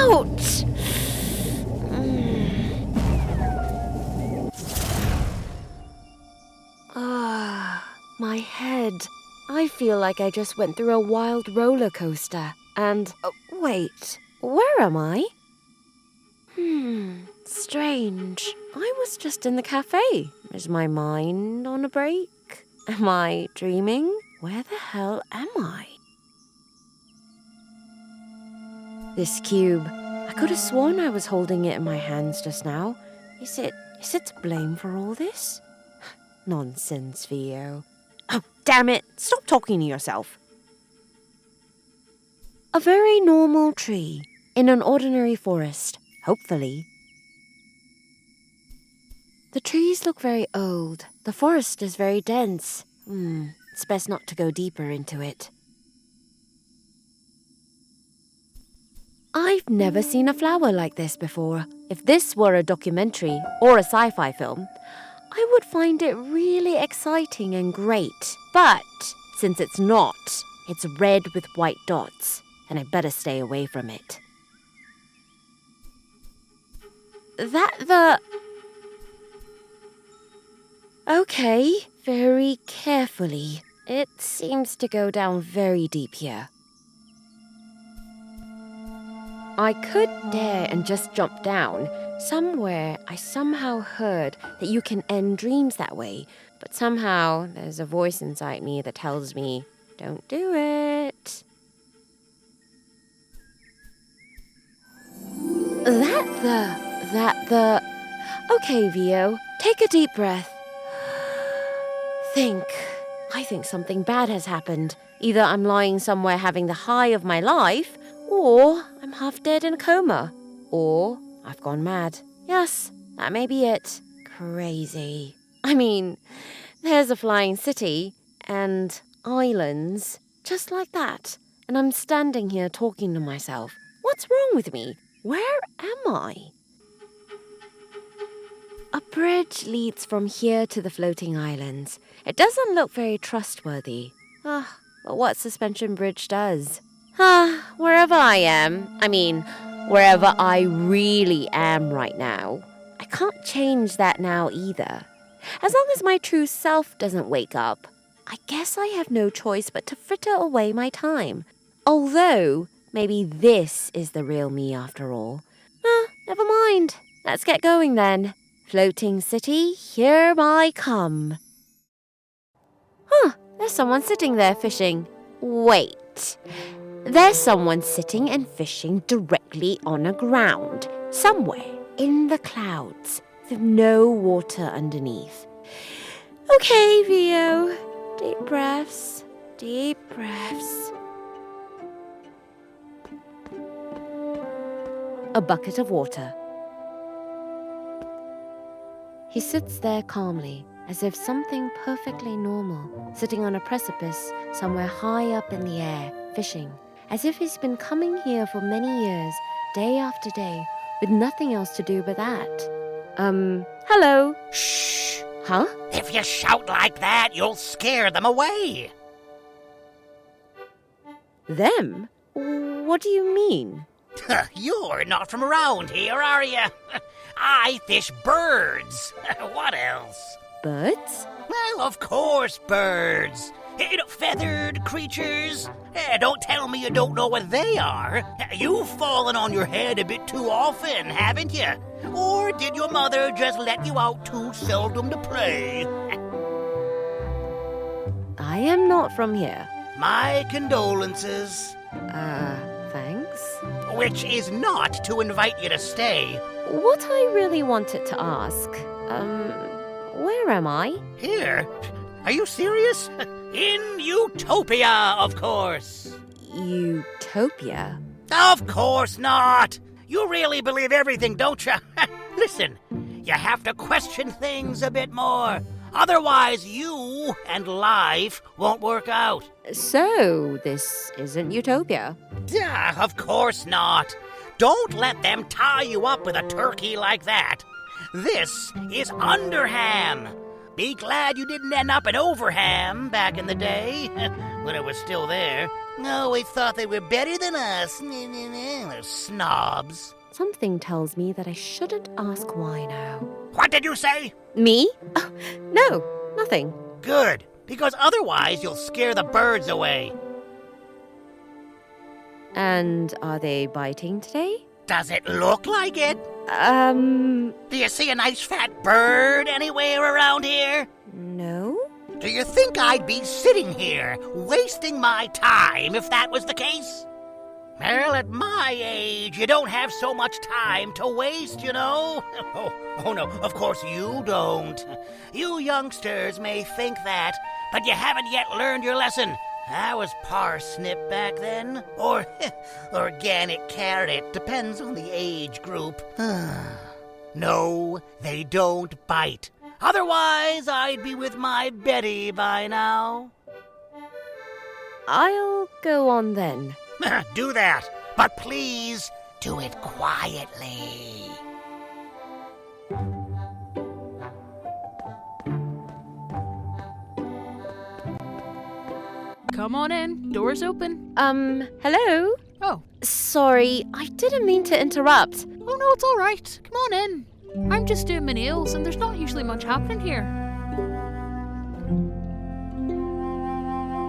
Ouch! My head. I feel like I just went through a wild roller coaster. And, wait, where am I? Strange. I was just in the cafe. Is my mind on a break? Am I dreaming? Where the hell am I? This cube. I could have sworn I was holding it in my hands just now. Is it to blame for all this? Nonsense, Theo. Oh, damn it! Stop talking to yourself. A very normal tree in an ordinary forest, hopefully. The trees look very old. The forest is very dense. It's best not to go deeper into it. I've never seen a flower like this before. If this were a documentary or a sci-fi film, I would find it really exciting and great. But since it's not, it's red with white dots, and I better stay away from it. Okay, very carefully. It seems to go down very deep here. I could dare and just jump down. Somewhere I somehow heard that you can end dreams that way, but somehow there's a voice inside me that tells me, don't do it. Okay, Vio, take a deep breath. I think something bad has happened. Either I'm lying somewhere having the high of my life, or I'm half dead in a coma, or I've gone mad. Yes, that may be it. Crazy. I mean, there's a flying city and islands just like that, and I'm standing here talking to myself. What's wrong with me? Where am I? A bridge leads from here to the floating islands. It doesn't look very trustworthy. But what suspension bridge does? Wherever I am, wherever I really am right now, I can't change that now either. As long as my true self doesn't wake up, I guess I have no choice but to fritter away my time. Although, maybe this is the real me after all. Never mind. Let's get going then. Floating city, here I come. There's someone sitting there fishing. Wait. There's someone sitting and fishing directly on the ground, somewhere in the clouds, with no water underneath. Okay, Vio. Deep breaths. Deep breaths. A bucket of water. He sits there calmly, as if something perfectly normal, sitting on a precipice somewhere high up in the air, fishing, as if he's been coming here for many years, day after day, with nothing else to do but that. Hello? Shh! Huh? If you shout like that, you'll scare them away. Them? What do you mean? You're not from around here, are you? I fish birds. What else? Birds? Well, of course, birds. Feathered creatures. Don't tell me you don't know what they are. You've fallen on your head a bit too often, haven't you? Or did your mother just let you out too seldom to play? I am not from here. My condolences. Thanks. Which is not to invite you to stay. What I really wanted to ask, where am I? Here? Are you serious? In Utopia, of course. Utopia? Of course not. You really believe everything, don't you? Listen, you have to question things a bit more. Otherwise, you and life won't work out. So, this isn't Utopia? Of course not. Don't let them tie you up with a turkey like that. This is Underham. Be glad you didn't end up in Overham back in the day, when it was still there. Always thought they were better than us. They're snobs. Something tells me that I shouldn't ask why now. What did you say? Me? Oh, no, nothing. Good, because otherwise you'll scare the birds away. And are they biting today? Does it look like it? Do you see a nice fat bird anywhere around here? No. Do you think I'd be sitting here, wasting my time if that was the case? Well, at my age, you don't have so much time to waste, you know? Oh no, of course you don't. You youngsters may think that, but you haven't yet learned your lesson. I was parsnip back then, or organic carrot, depends on the age group. No, they don't bite. Otherwise, I'd be with my Betty by now. I'll go on then. Do that, but please do it quietly. Come on in. Door's open. Hello? Oh. Sorry, I didn't mean to interrupt. Oh, no, it's all right. Come on in. I'm just doing my nails, and there's not usually much happening here.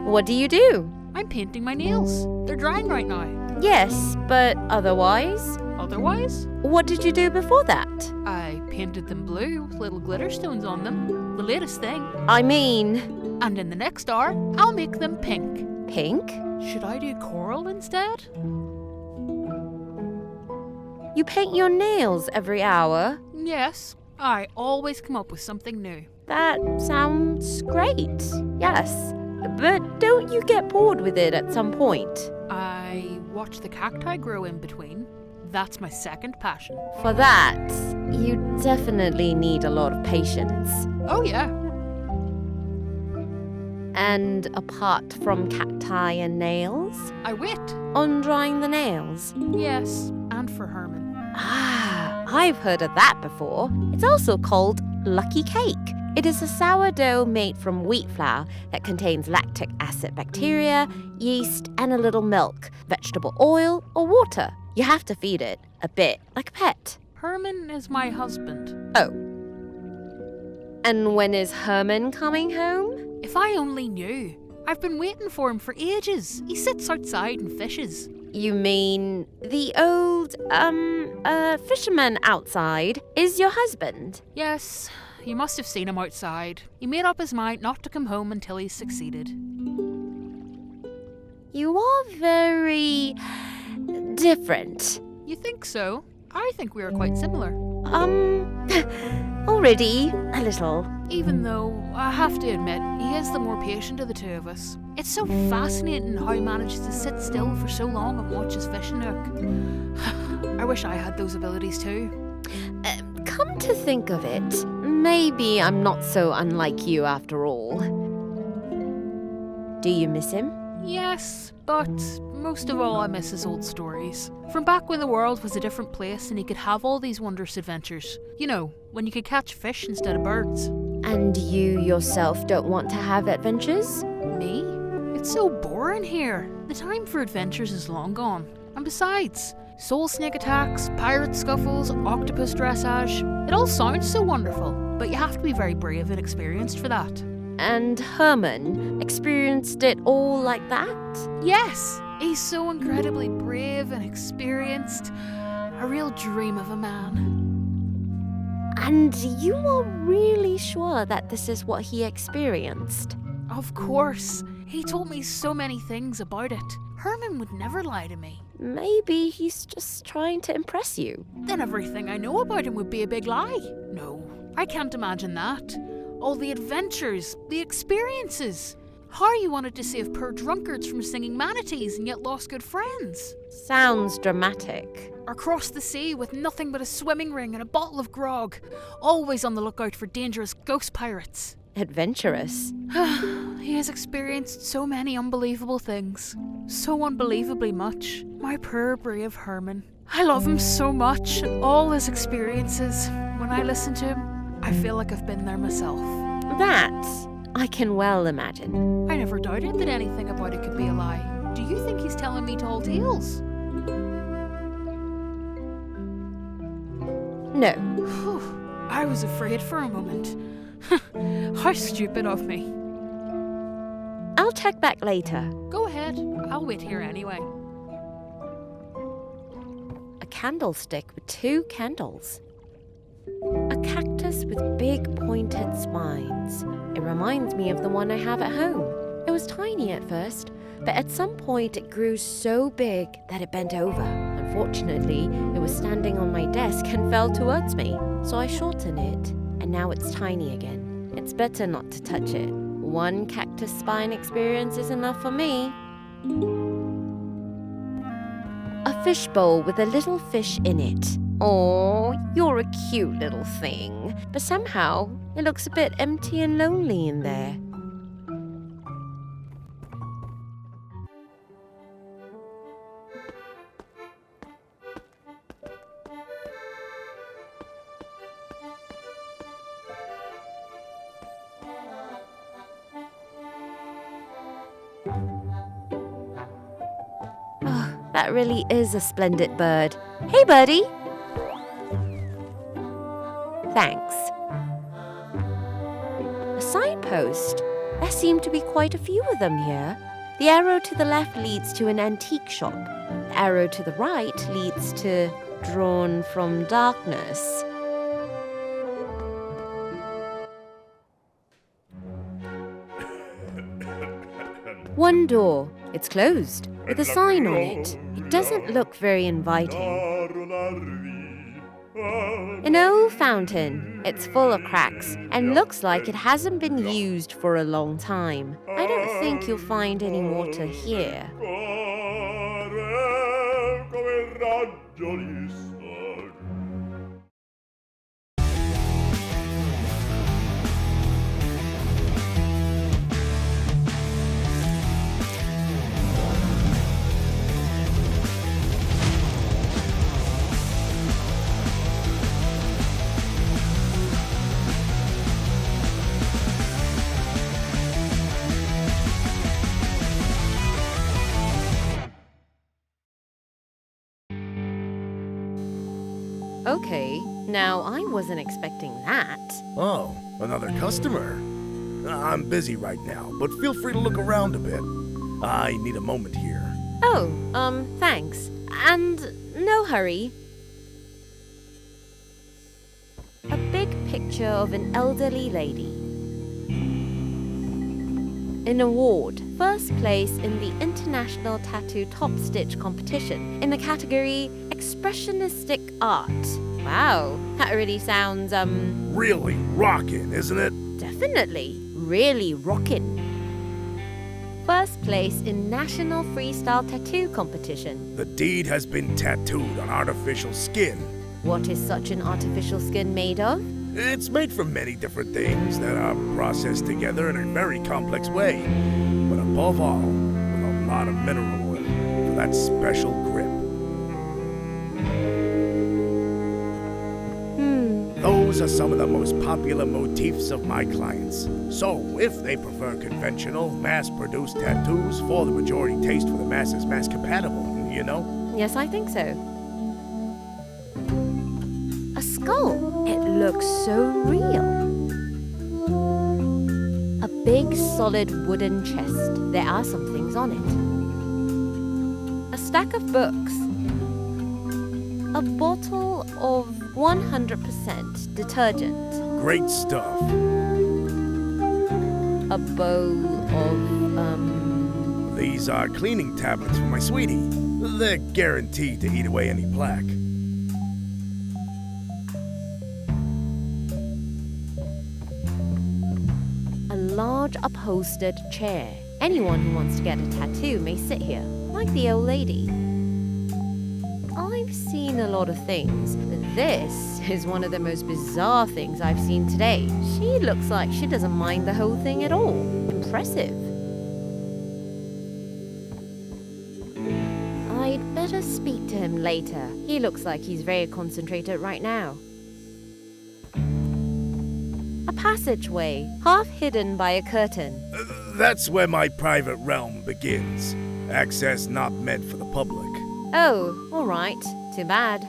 What do you do? I'm painting my nails. They're drying right now. Yes, but otherwise? Otherwise, What did you do before that? I painted them blue with little glitter stones on them. The latest thing. I mean, And in the next hour, I'll make them pink. pink? Should I do coral instead? You paint your nails every hour? Yes. I always come up with something new. That sounds great. Yes. But don't you get bored with it at some point? I watch the cacti grow in between. That's my second passion. For that, you definitely need a lot of patience. Oh, yeah. And apart from cacti and nails, I wait. on drying the nails. Yes, and for Herman. Ah, I've heard of that before. It's also called lucky cake. It is a sourdough made from wheat flour that contains lactic acid bacteria, yeast, and a little milk, vegetable oil, or water. You have to feed it a bit, like a pet. Herman is my husband. Oh. And when is Herman coming home? If I only knew. I've been waiting for him for ages. He sits outside and fishes. You mean the old, fisherman outside is your husband? Yes, you must have seen him outside. He made up his mind not to come home until he's succeeded. You are very different. You think so? I think we are quite similar. Already a little. Even though, I have to admit, he is the more patient of the two of us. It's so fascinating how he manages to sit still for so long and watch his fishing hook. I wish I had those abilities too. Come to think of it, maybe I'm not so unlike you after all. Do you miss him? Yes, but most of all I miss his old stories. From back when the world was a different place and he could have all these wondrous adventures. You know, when you could catch fish instead of birds. And you yourself don't want to have adventures? Me? It's so boring here. The time for adventures is long gone. And besides, soul snake attacks, pirate scuffles, octopus dressage. It all sounds so wonderful, but you have to be very brave and experienced for that. And Herman experienced it all like that? Yes, he's so incredibly brave and experienced. A real dream of a man. And you are really sure that this is what he experienced? Of course. He told me so many things about it. Herman would never lie to me. Maybe he's just trying to impress you. Then everything I know about him would be a big lie. No, I can't imagine that. All the adventures, the experiences. How you wanted to save poor drunkards from singing manatees and yet lost good friends. Sounds dramatic. Or cross the sea with nothing but a swimming ring and a bottle of grog. Always on the lookout for dangerous ghost pirates. Adventurous. He has experienced so many unbelievable things. So unbelievably much. My poor brave Herman. I love him so much and all his experiences. When I listen to him, I feel like I've been there myself. That I can well imagine. I never doubted that anything about it could be a lie. Do you think he's telling me tall tales? No. Whew, I was afraid for a moment. How stupid of me. I'll check back later. Go ahead, I'll wait here anyway. A candlestick with 2 candles. A cactus with big pointed spines. It reminds me of the one I have at home. It was tiny at first, but at some point it grew so big that it bent over. Unfortunately, it was standing on my desk and fell towards me, so I shortened it, and now it's tiny again. It's better not to touch it. 1 cactus spine experience is enough for me. A fishbowl with a little fish in it. Oh, you're a cute little thing. But somehow, it looks a bit empty and lonely in there. Oh, that really is a splendid bird. Hey, buddy! Thanks. A signpost? There seem to be quite a few of them here. The arrow to the left leads to an antique shop. The arrow to the right leads to Drawn from Darkness. One door. It's closed, with a sign on it. It doesn't look very inviting. An old fountain. It's full of cracks and looks like it hasn't been used for a long time. I don't think you'll find any water here. Okay, now I wasn't expecting that. Oh, another customer. I'm busy right now, but feel free to look around a bit. I need a moment here. Oh, thanks. And no hurry. A big picture of an elderly lady. An award. First place in the International Tattoo Top Stitch Competition in the category Expressionistic Art. Wow, that really sounds, Really rockin', isn't it? definitely really rockin'. First place in National Freestyle Tattoo Competition. The deed has been tattooed on artificial skin. What is such an artificial skin made of? It's made from many different things that are processed together in a very complex way. But above all, with a lot of mineral oil for that special grip. Those are some of the most popular motifs of my clients. So, if they prefer conventional, mass-produced tattoos for the majority taste for the masses mass-compatible, you know? Yes, I think so. A skull. It looks so real. A big, solid wooden chest. There are some things on it. A stack of books. A bottle of 100% detergent. Great stuff. A bowl of, These are cleaning tablets for my sweetie. They're guaranteed to eat away any plaque. A large upholstered chair. Anyone who wants to get a tattoo may sit here, like the old lady. I've seen a lot of things, but this is one of the most bizarre things I've seen today. She looks like she doesn't mind the whole thing at all. Impressive. I'd better speak to him later. He looks like he's very concentrated right now. A passageway, half hidden by a curtain. That's where my private realm begins. Access not meant for the public. Oh, all right. Too bad.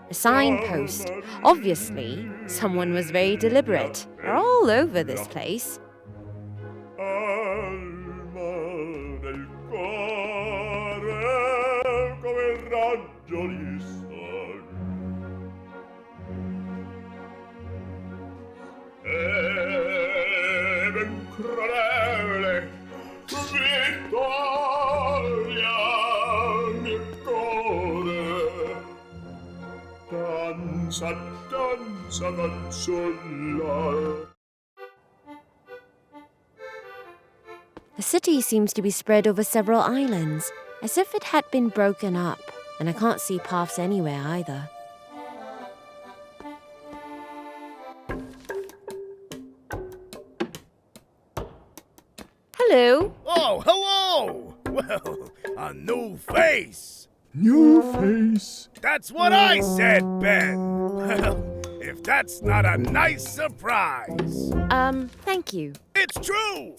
A signpost. Obviously, someone was very deliberate. They're all over this place. The city seems to be spread over several islands, as if it had been broken up, and I can't see paths anywhere either. Hello. Oh, hello! Well, a new face. New face. That's what I said, Ben. Well, if that's not a nice surprise. Thank you. It's true.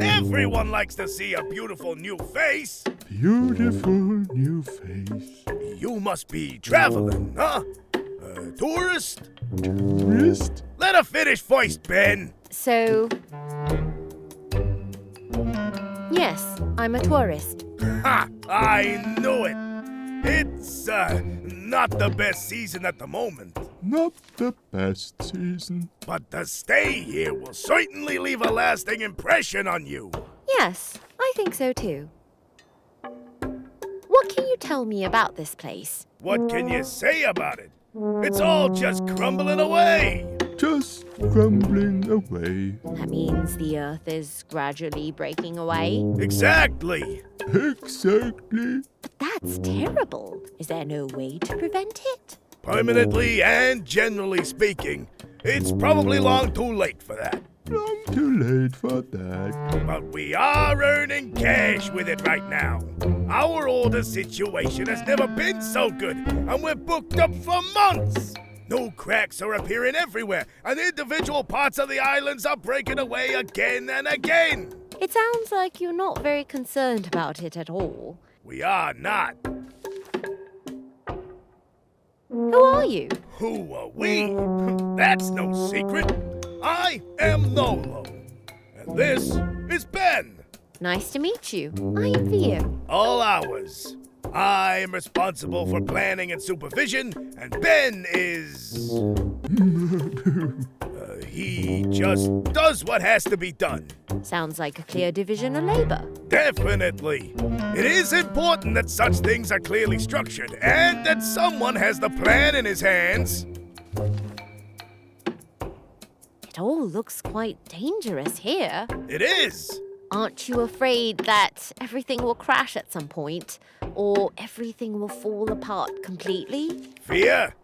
Everyone likes to see a beautiful new face. Beautiful new face. You must be traveling, huh? A tourist? Tourist? Let her finish first, Ben. So... Yes, I'm a tourist. Ha! I knew it. It's, not the best season at the moment. Not the best season. But the stay here will certainly leave a lasting impression on you. Yes, I think so too. What can you tell me about this place? What can you say about it? It's all just crumbling away. Just crumbling away. That means the Earth is gradually breaking away. Exactly. Exactly. But that's terrible. Is there no way to prevent it? Permanently and generally speaking, it's probably long too late for that. Long too late for that. But we are earning cash with it right now. Our order situation has never been so good, and we're booked up for months. New cracks are appearing everywhere, and individual parts of the islands are breaking away again and again. It sounds like you're not very concerned about it at all. We are not. Who are you? Who are we? That's no secret. I am Nolo. And this is Ben. Nice to meet you. I am Theo. All ours. I am responsible for planning and supervision, and Ben is... he just does what has to be done. Sounds like a clear division of labor. Definitely. It is important that such things are clearly structured, and that someone has the plan in his hands. It all looks quite dangerous here. It is. Aren't you afraid that everything will crash at some point? Or everything will fall apart completely? Fear?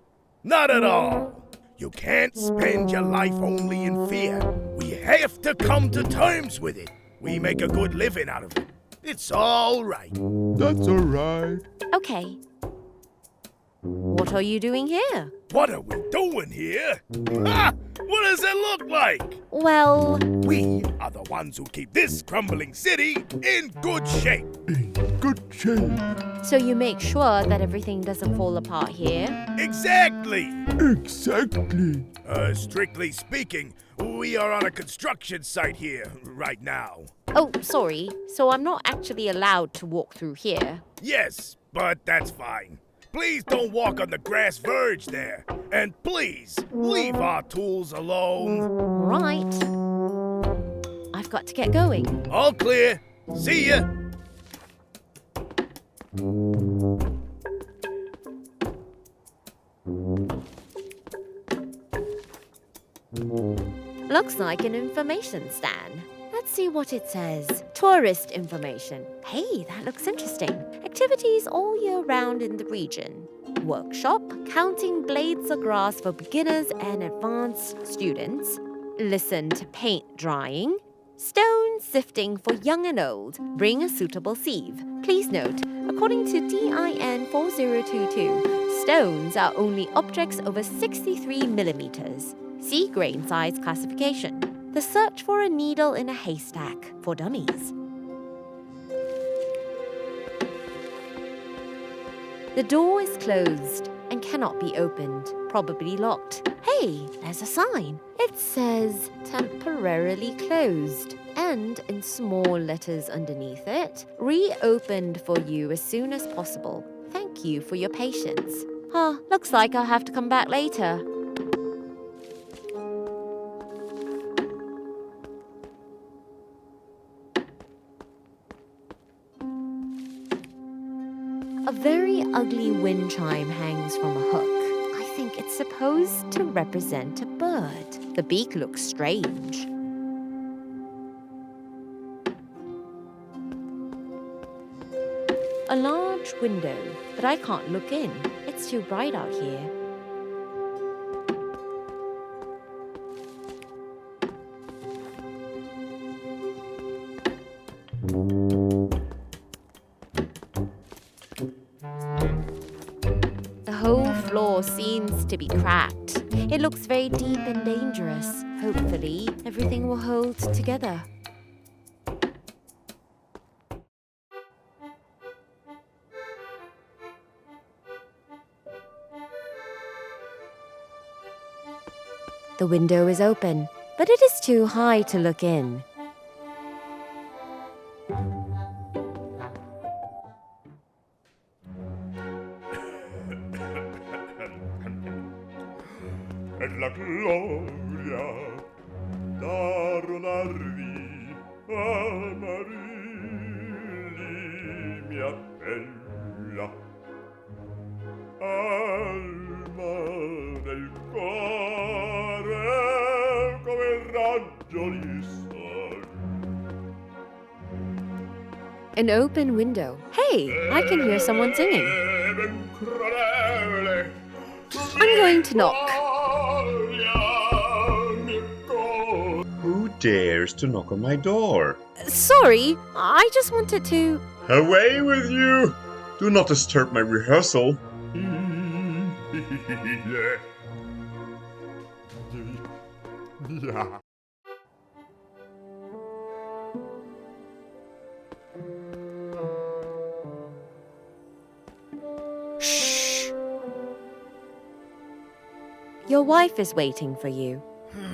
Not at all. You can't spend your life only in fear. We have to come to terms with it. We make a good living out of it. It's all right. That's all right. Okay. What are you doing here? What are we doing here? Ha! What does it look like? Well, We are the ones who keep this crumbling city in good shape. In good shape. so you make sure that everything doesn't fall apart here? Exactly. Exactly. Strictly speaking, we are on a construction site here right now. Oh, sorry. So I'm not actually allowed to walk through here. Yes, but that's fine. Please don't walk on the grass verge there. And please, leave our tools alone. Right. I've got to get going. All clear. See ya. Looks like an information stand. Let's see what it says. Tourist information. Hey, that looks interesting. Activities all year round in the region. Workshop, counting blades of grass for beginners and advanced students. Listen to paint drying. Stone When sifting for young and old, bring a suitable sieve. Please note, according to DIN 4022, stones are only objects over 63 millimeters. See grain size classification. The search for a needle in a haystack for dummies. The door is closed and cannot be opened, probably locked. Hey, there's a sign. It says temporarily closed, and in small letters underneath it, reopened for you as soon as possible. Thank you for your patience. Looks like I'll have to come back later. A very ugly wind chime hangs from a hook. I think it's supposed to represent a bird. The beak looks strange. A large window, but I can't look in. It's too bright out here. The whole floor seems to be cracked. It looks very deep and dangerous. Hopefully, everything will hold together. The window is open, but it is too high to look in. E la gloria d'Arnardi a Marilli mia bella alma del cuore come il raggio di sol. An open window. Hey, I can hear someone singing. I'm going to knock. Who dares to knock on my door? Sorry, I just wanted to... Away with you! Do not disturb my rehearsal. Yeah. Shh. Your wife is waiting for you.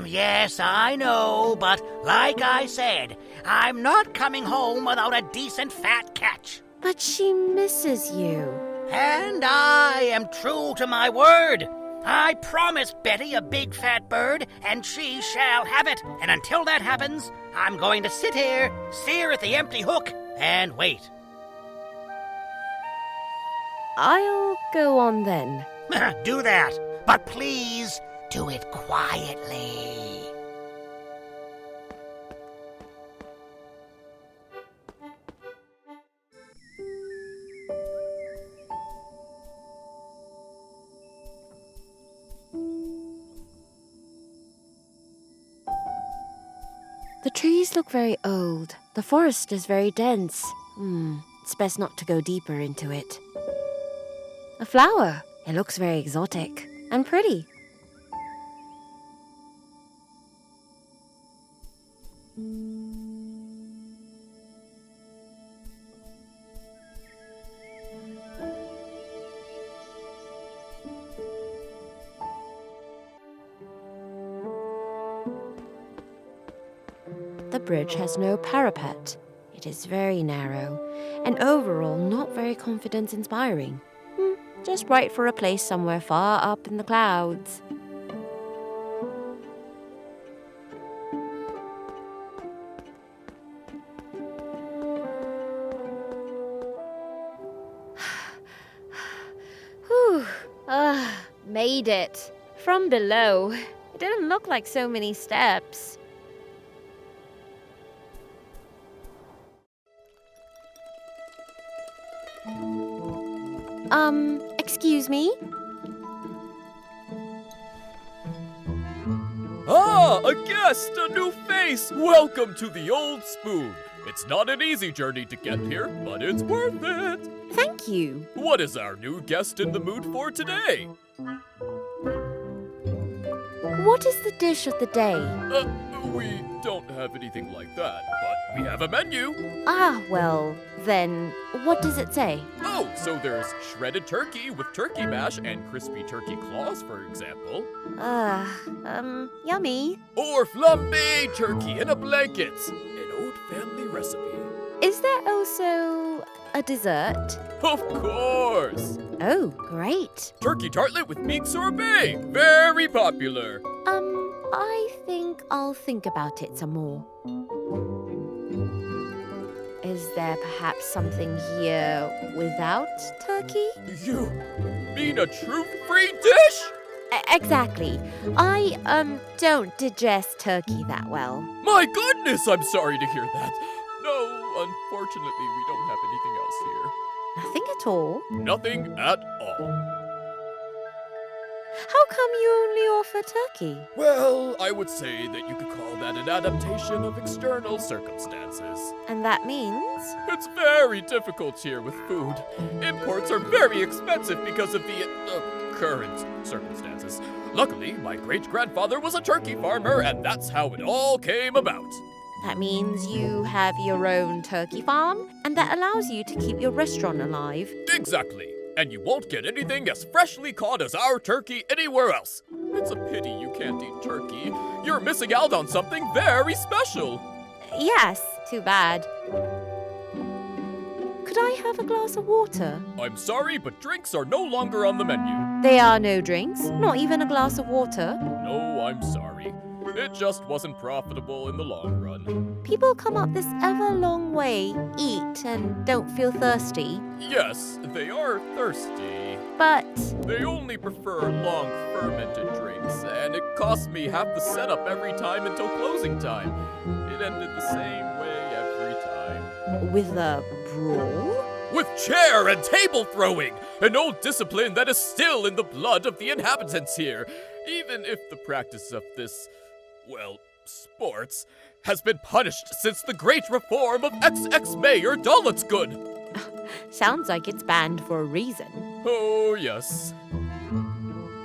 Yes, I know, but like I said, I'm not coming home without a decent fat catch. But she misses you. And I am true to my word. I promised Betty a big fat bird, and she shall have it. And until that happens, I'm going to sit here, stare at the empty hook, and wait. I'll go on then. Do that, but please do it quietly. The trees look very old. The forest is very dense. It's best not to go deeper into it. A flower. It looks very exotic and pretty. The bridge has no parapet. It is very narrow, and overall not very confidence-inspiring. Just right for a place somewhere far up in the clouds. Whew. Made it. From below. It didn't look like so many steps. Excuse me? Oh, Ah, a guest, a new face! Welcome to the Old Spoon. It's not an easy journey to get here, but it's worth it. Thank you. What is our new guest in the mood for today? What is the dish of the day? We don't have anything like that, but we have a menu. Ah, well, then, what does it say? Oh, so there's shredded turkey with turkey mash and crispy turkey claws, for example. Yummy. Or flambe turkey in a blanket. An old family recipe. Is there also a dessert? Of course! Oh, great. Turkey tartlet with meat sorbet. Very popular. I think I'll think about it some more. Is there perhaps something here without turkey? You mean a truth-free dish? Exactly. I, don't digest turkey that well. My goodness, I'm sorry to hear that. No, unfortunately, we don't have anything else here. Nothing at all? Nothing at all. How come you only offer turkey? Well, I would say that you could call that an adaptation of external circumstances. And that means? It's very difficult here with food. Imports are very expensive because of the current circumstances. Luckily, my great-grandfather was a turkey farmer, and that's how it all came about. That means you have your own turkey farm, and that allows you to keep your restaurant alive. Exactly. And you won't get anything as freshly caught as our turkey anywhere else. It's a pity you can't eat turkey. You're missing out on something very special. Yes, too bad. Could I have a glass of water? I'm sorry, but drinks are no longer on the menu. There are no drinks, not even a glass of water. No, I'm sorry. It just wasn't profitable in the long run. People come up this ever long way, eat, and don't feel thirsty. Yes, they are thirsty. But They only prefer long fermented drinks, and it cost me half the setup every time until closing time. It ended the same way every time. with a brawl? With chair and table throwing! An old discipline that is still in the blood of the inhabitants here, even if the practice of this, well, sports, has been punished since the great reform of ex-Mayor Dolitzgood. Sounds like it's banned for a reason. Oh, yes.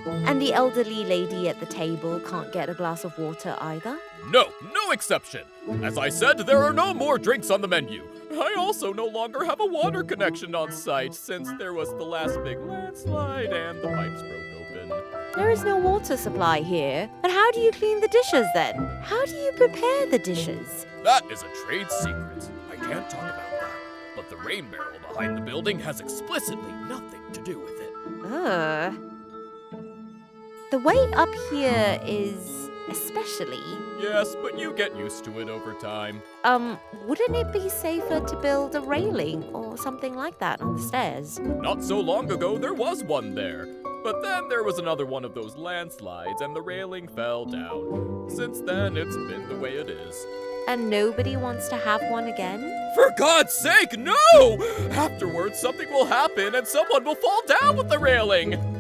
And the elderly lady at the table can't get a glass of water either? No exception. As I said, there are no more drinks on the menu. I also no longer have a water connection on site since there was the last big landslide and the pipes broke open. There is no water supply here. But how do you clean the dishes then? How do you prepare the dishes? That is a trade secret. I can't talk about that. But the rain barrel behind the building has explicitly nothing to do with it. The way up here is especially... Yes, but you get used to it over time. Wouldn't it be safer to build a railing or something like that on the stairs? Not so long ago, there was one there. But then there was another one of those landslides and the railing fell down. Since then, it's been the way it is. And nobody wants to have one again? For God's sake, no! Afterwards, something will happen and someone will fall down with the railing.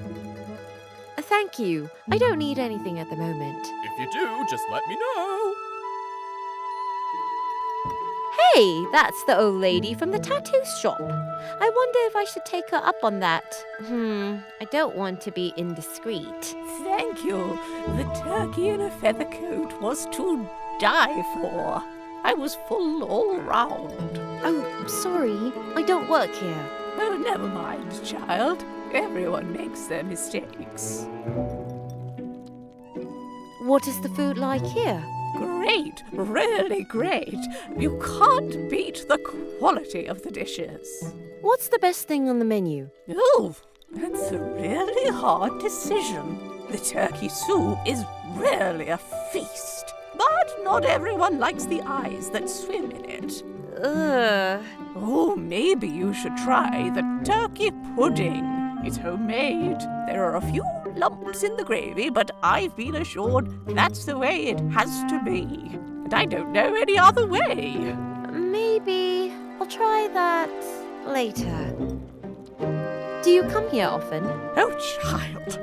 Thank you. I don't need anything at the moment. If you do, just let me know. Hey, that's the old lady from the tattoo shop. I wonder if I should take her up on that. I don't want to be indiscreet. Thank you. The turkey in a feather coat was to die for. I was full all round. Oh, sorry. I don't work here. Oh, never mind, child. Everyone makes their mistakes. What is the food like here? Great, really great. You can't beat the quality of the dishes. What's the best thing on the menu? Oh, that's a really hard decision. The turkey soup is really a feast, but not everyone likes the eyes that swim in it. Ugh. Oh, maybe you should try the turkey pudding. It's homemade. There are a few lumps in the gravy, but I've been assured that's the way it has to be. And I don't know any other way. Maybe I'll try that later. Do you come here often? Oh, child.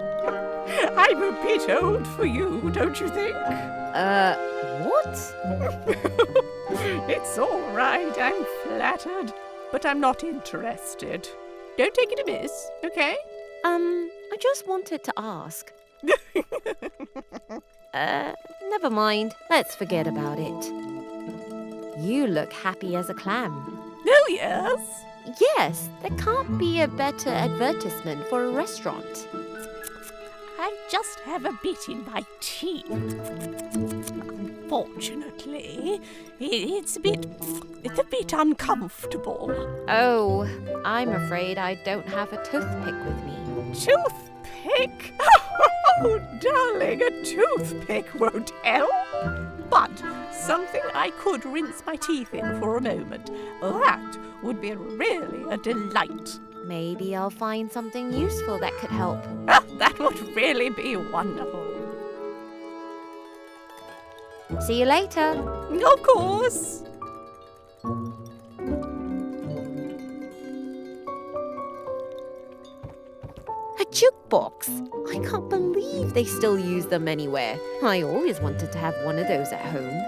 I'm a bit old for you, don't you think? What? It's all right, I'm flattered. But I'm not interested. Don't take it amiss, okay? I just wanted to ask. Never mind. Let's forget about it. You look happy as a clam. Oh, yes? Yes, there can't be a better advertisement for a restaurant. I just have a bit in my teeth. Unfortunately, it's a bit uncomfortable. Oh, I'm afraid I don't have a toothpick with me. Toothpick? Oh, darling, a toothpick won't help. But something I could rinse my teeth in for a moment. That would be really a delight. Maybe I'll find something useful that could help. That would really be wonderful. See you later. Of course. A jukebox! I can't believe they still use them anywhere. I always wanted to have one of those at home.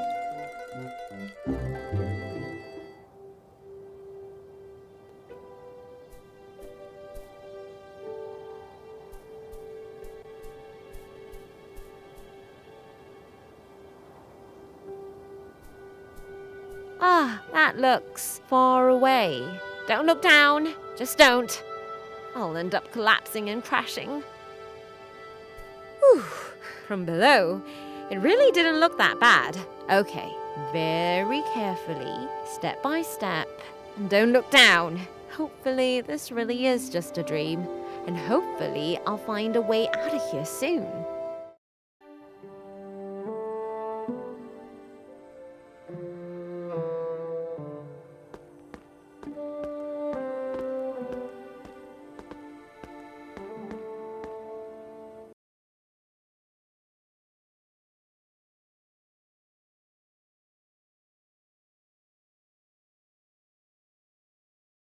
Ah, that looks far away. Don't look down. Just don't. I'll end up collapsing and crashing. Whew. From below, it really didn't look that bad. Okay, very carefully, step by step, and don't look down. Hopefully this really is just a dream, and hopefully I'll find a way out of here soon.